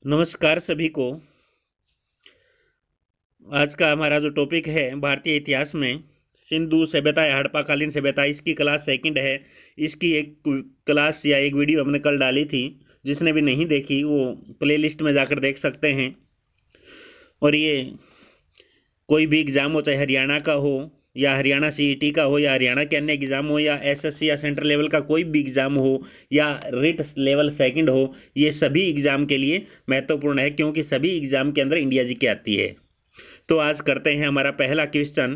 नमस्कार सभी को। आज का हमारा जो टॉपिक है भारतीय इतिहास में सिंधु सभ्यता या हड़प्पाकालीन सभ्यता, इसकी क्लास सेकंड है। इसकी एक क्लास या एक वीडियो हमने कल डाली थी, जिसने भी नहीं देखी वो प्लेलिस्ट में जाकर देख सकते हैं। और ये कोई भी एग्ज़ाम हो, चाहे हरियाणा का हो या हरियाणा सीईटी का हो या हरियाणा के अन्य एग्ज़ाम हो या एसएससी या सेंट्रल लेवल का कोई भी एग्ज़ाम हो या रिट लेवल सेकंड हो, ये सभी एग्ज़ाम के लिए महत्वपूर्ण है, क्योंकि सभी एग्ज़ाम के अंदर इंडिया जी की आती है। तो आज करते हैं हमारा पहला क्वेश्चन।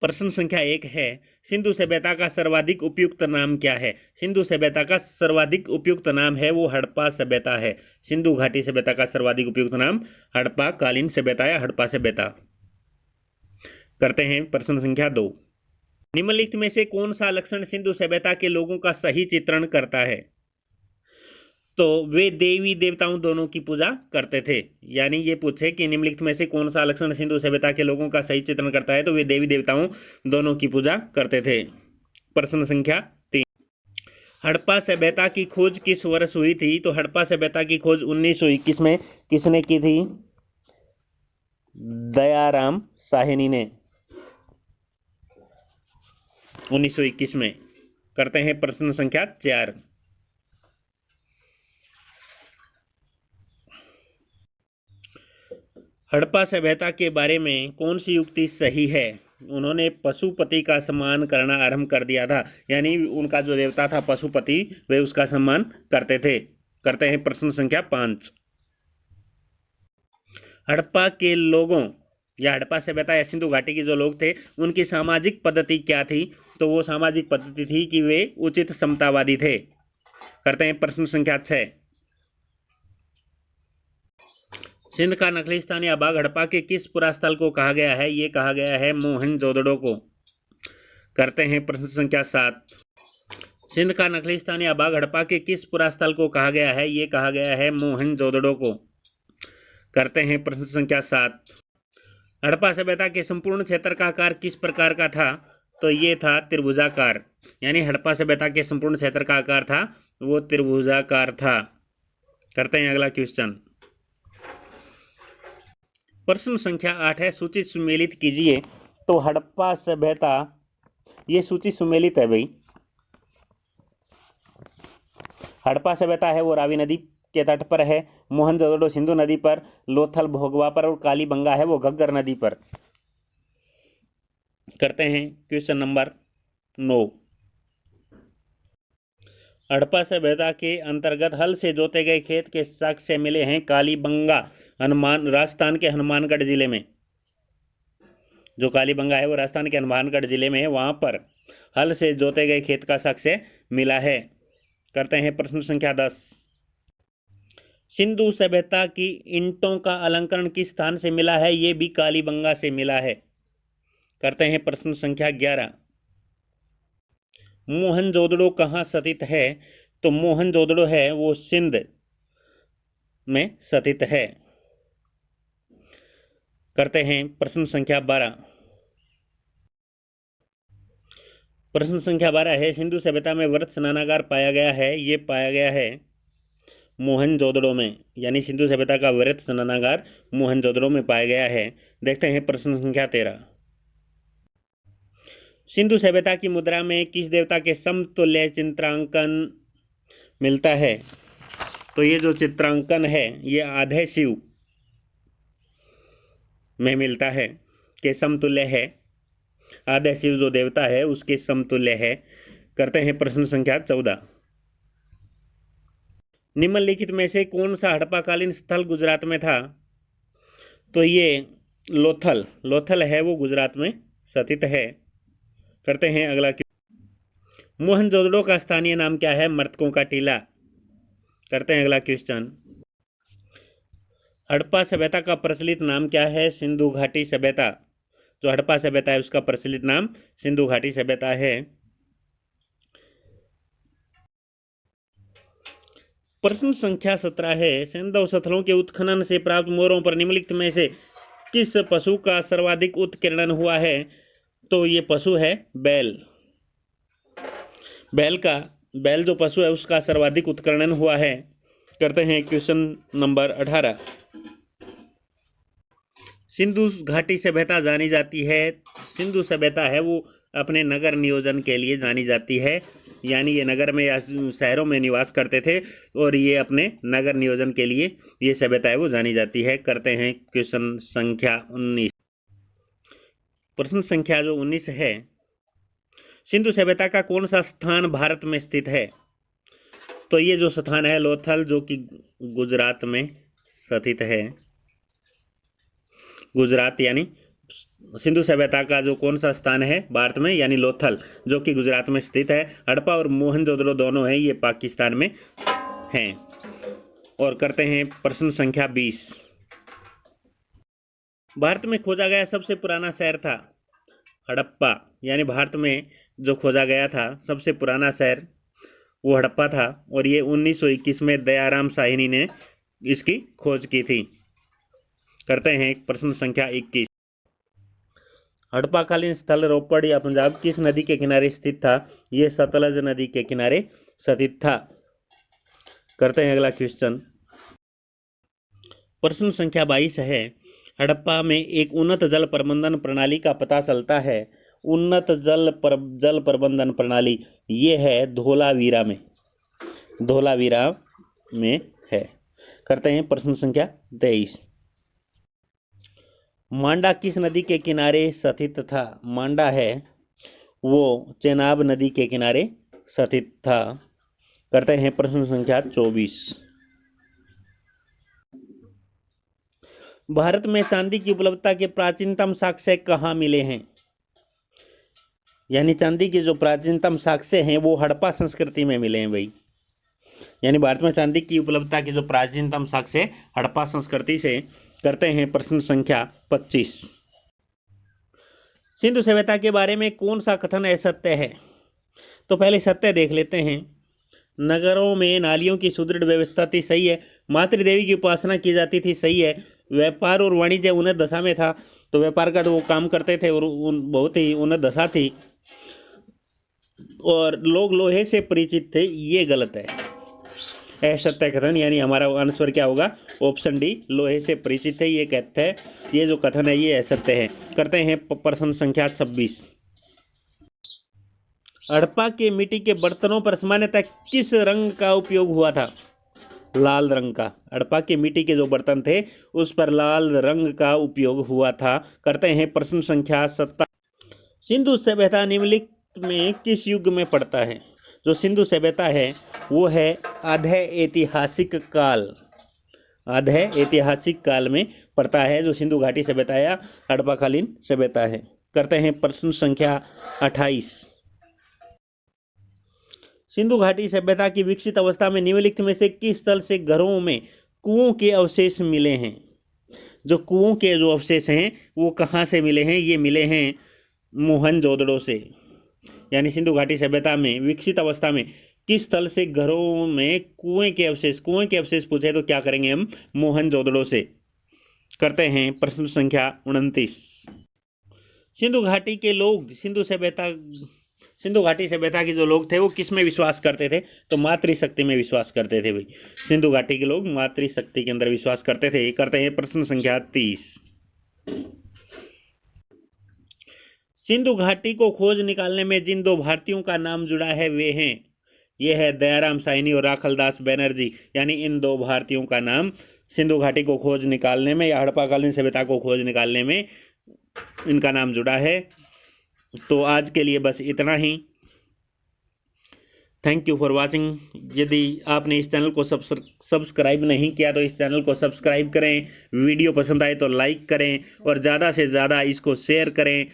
प्रश्न संख्या 1 है, सिंधु सभ्यता का सर्वाधिक उपयुक्त नाम क्या है? सिंधु सभ्यता का सर्वाधिक उपयुक्त नाम है वो हड़प्पा सभ्यता है। सिंधु घाटी सभ्यता का सर्वाधिक उपयुक्त नाम हड़प्पाकालीन सभ्यता या हड़प्पा सभ्यता। करते हैं प्रश्न संख्या 2। निम्नलिखित में से कौन सा लक्षण सिंधु सभ्यता के लोगों का सही चित्रण करता है? तो वे देवी देवताओं दोनों की पूजा करते थे। यानी ये पूछे कि निम्नलिखित में से कौन सा लक्षण सिंधु सभ्यता के लोगों का सही चित्रण करता है, तो वे देवी देवताओं दोनों की पूजा करते थे। प्रश्न संख्या 3। हड़प्पा सभ्यता की खोज किस वर्ष हुई थी? तो हड़प्पा सभ्यता की खोज 1921 में किसने की थी? दयाराम साहनी ने 1921 में। करते हैं प्रश्न संख्या 4। हड़प्पा सभ्यता के बारे में कौन सी युक्ति सही है? उन्होंने पशुपति का सम्मान करना आरंभ कर दिया था। यानी उनका जो देवता था पशुपति, वे उसका सम्मान करते थे। करते हैं प्रश्न संख्या 5। हड़प्पा के लोगों या हड़प्पा सभ्यता या सिंधु घाटी के जो लोग थे, उनकी सामाजिक पद्धति क्या थी? तो वो सामाजिक पद्धति थी कि वे उचित समतावादी थे। करते हैं प्रश्न संख्या 6। सिंध का नखलिस्तान या बाघ हड़प्पा के किस पुरास्थल को कहा गया है? ये कहा गया है मोहनजोदड़ो को। करते हैं प्रश्न संख्या 7। सिंध का नखलिस्तान या बाघ हड़प्पा के किस पुरास्थल को कहा गया है? ये कहा गया है मोहनजोदड़ो को। करते हैं प्रश्न संख्या 7। हड़प्पा सभ्यता के संपूर्ण क्षेत्र का आकार किस प्रकार का था? तो ये था त्रिभुजाकार। यानी हड़प्पा सभ्यता के संपूर्ण क्षेत्र का आकार था वो त्रिभुजाकार था। करते हैं अगला क्वेश्चन। प्रश्न संख्या 8 है, सूची सुमेलित कीजिए। तो हड़प्पा सभ्यता, ये सूची सुमेलित है भाई। हड़प्पा सभ्यता है वो रावी नदी के तट पर है, मोहनजोदड़ो सिंधु नदी पर, लोथल भोगवा पर और कालीबंगा है वो घग्गर नदी पर। करते हैं क्वेश्चन नंबर 9। हड़प्पा सभ्यता के अंतर्गत हल से जोते गए खेत के साक्ष्य मिले हैं कालीबंगा, राजस्थान के हनुमानगढ़ जिले में। जो कालीबंगा है वो राजस्थान के हनुमानगढ़ जिले में है, वहां पर हल से जोते गए खेत का साक्ष्य मिला है। करते हैं प्रश्न संख्या 10। सिंधु सभ्यता की ईंटों का अलंकरण किस स्थान से मिला है? ये भी कालीबंगा से मिला है। करते हैं प्रश्न संख्या 11। मोहनजोदड़ो कहाँ स्थित है? तो मोहनजोदड़ो है वो सिंध में स्थित है। करते हैं प्रश्न संख्या 12। प्रश्न संख्या 12 है, सिंधु सभ्यता में वृत्त स्नानागार पाया गया है। ये पाया गया है मोहनजोदड़ो में। यानी सिंधु सभ्यता का वृत्त स्नानागार मोहनजोदड़ो में पाया गया है। देखते हैं प्रश्न संख्या 13। सिंधु सभ्यता की मुद्रा में किस देवता के समतुल्य चित्रांकन मिलता है? तो ये जो चित्रांकन है ये आधे शिव में मिलता है, के समतुल्य है। आधे शिव जो देवता है उसके समतुल्य है। करते हैं प्रश्न संख्या 14। निम्नलिखित में से कौन सा हड़प्पाकालीन स्थल गुजरात में था? तो ये लोथल है वो गुजरात में स्थित है। करते हैं अगला। मोहनजोदड़ो का स्थानीय नाम क्या है? मृतकों का टीला। करते हैं अगला क्वेश्चन। हड़प्पा सभ्यता का प्रचलित नाम क्या है? सिंधु घाटी सभ्यता। जो हड़प्पा सभ्यता है उसका प्रचलित नाम सिंधु घाटी सभ्यता है। प्रश्न संख्या 17 है, सैंधव स्थलों के उत्खनन से प्राप्त मोहरों पर निम्नलिखित में से किस पशु का सर्वाधिक उत्कीर्णन हुआ है? तो ये पशु है बैल। बैल जो पशु है उसका सर्वाधिक उत्कीर्णन हुआ है। करते हैं क्वेश्चन नंबर 18। सिंधु घाटी सभ्यता जानी जाती है, सिंधु सभ्यता है वो अपने नगर नियोजन के लिए जानी जाती है, यानी ये नगर में या शहरों में निवास करते थे और ये अपने नगर नियोजन के लिए ये सभ्यता है वो जानी जाती है। करते हैं क्वेश्चन संख्या 19। प्रश्न संख्या जो 19 है, सिंधु सभ्यता का कौन सा स्थान भारत में स्थित है? तो ये जो स्थान है लोथल, जो कि गुजरात में स्थित है। गुजरात यानी सिंधु सभ्यता का जो कौन सा स्थान है भारत में, यानी लोथल, जो कि गुजरात में स्थित है। हड़प्पा और मोहनजोदड़ो दोनों हैं, ये पाकिस्तान में हैं। और करते हैं प्रश्न संख्या 20। भारत में खोजा गया सबसे पुराना शहर था हड़प्पा, यानी भारत में जो खोजा गया था सबसे पुराना शहर वो हड़प्पा था, और ये 1921 में दयाराम साहनी ने इसकी खोज की थी। करते हैं प्रश्न संख्या 21। हड़प्पाकालीन स्थल रोपड़ या पंजाब किस नदी के किनारे स्थित था? ये सतलज नदी के किनारे स्थित था। करते हैं अगला क्वेश्चन। प्रश्न संख्या 22 है, हड़प्पा में एक उन्नत जल प्रबंधन प्रणाली का पता चलता है। उन्नत जल प्रबंधन प्रणाली ये है धोलावीरा में है। करते हैं प्रश्न संख्या 23। मांडा किस नदी के किनारे स्थित था? मांडा है वो चेनाब नदी के किनारे स्थित था। करते हैं प्रश्न संख्या 24। भारत में चांदी की उपलब्धता के प्राचीनतम साक्ष्य कहाँ मिले हैं? यानी चांदी के जो प्राचीनतम साक्ष्य हैं वो हड़प्पा संस्कृति में मिले हैं भाई। यानी भारत में चांदी की उपलब्धता के जो प्राचीनतम साक्ष्य हड़प्पा संस्कृति से। करते हैं प्रश्न संख्या 25। सिंधु सभ्यता के बारे में कौन सा कथन असत्य है? तो पहले सत्य देख लेते हैं। नगरों में नालियों की सुदृढ़ व्यवस्था थी, सही है। मातृदेवी की उपासना की जाती थी, सही है। व्यापार और वाणिज्य उन्नत दशा में था, तो व्यापार का जो वो काम करते थे और बहुत ही उन्नत दशा थी। और लोग लोहे से परिचित थे, ये गलत है, असत्य कथन। यानी हमारा आंसर क्या होगा? ऑप्शन डी, लोहे से परिचित है, ये कहते हैं। ये जो कथन है ये असत्य है। करते हैं प्रश्न संख्या 26। हड़प्पा के मिट्टी के बर्तनों पर सामान्यतः किस रंग का उपयोग हुआ था? लाल रंग का। हड़प्पा के मिट्टी के जो बर्तन थे उस पर लाल रंग का उपयोग हुआ था। करते हैं प्रश्न संख्या 27। सिंधु सभ्यता निम्नलिखित में किस युग में पड़ता है? जो सिंधु सभ्यता है वो है आधे ऐतिहासिक काल में पड़ता है, जो सिंधु घाटी सभ्यता या हड़प्पाकालीन सभ्यता है। करते हैं प्रश्न संख्या 28। सिंधु घाटी सभ्यता की विकसित अवस्था में निम्नलिखित में से किस स्थल से घरों में कुओं के अवशेष मिले हैं? जो कुओं के जो अवशेष हैं वो कहाँ से मिले हैं? ये मिले हैं मोहनजोदड़ो से। यानी सिंधु घाटी सभ्यता में विकसित अवस्था में किस स्थल से घरों में कुएं के अवशेष पूछे तो क्या करेंगे हम? मोहनजोदड़ो से। करते हैं प्रश्न संख्या 29। सिंधु घाटी के लोग सिंधु घाटी सभ्यता के जो लोग थे वो किस में विश्वास करते थे? तो मातृशक्ति में विश्वास करते थे भाई। सिंधु घाटी के लोग मातृशक्ति के अंदर विश्वास करते थे। करते हैं प्रश्न संख्या 30। सिंधु घाटी को खोज निकालने में जिन दो भारतीयों का नाम जुड़ा है वे हैं, ये है दयाराम साहनी और राखलदास बनर्जी। यानी इन दो भारतीयों का नाम सिंधु घाटी को खोज निकालने में या हड़प्पाकालीन सभ्यता को खोज निकालने में इनका नाम जुड़ा है। तो आज के लिए बस इतना ही। Thank you for watching. यदि आपने इस चैनल को सब्सक्राइब नहीं किया तो इस चैनल को सब्सक्राइब करें। वीडियो पसंद आए तो लाइक करें और ज़्यादा से ज़्यादा इसको शेयर करें।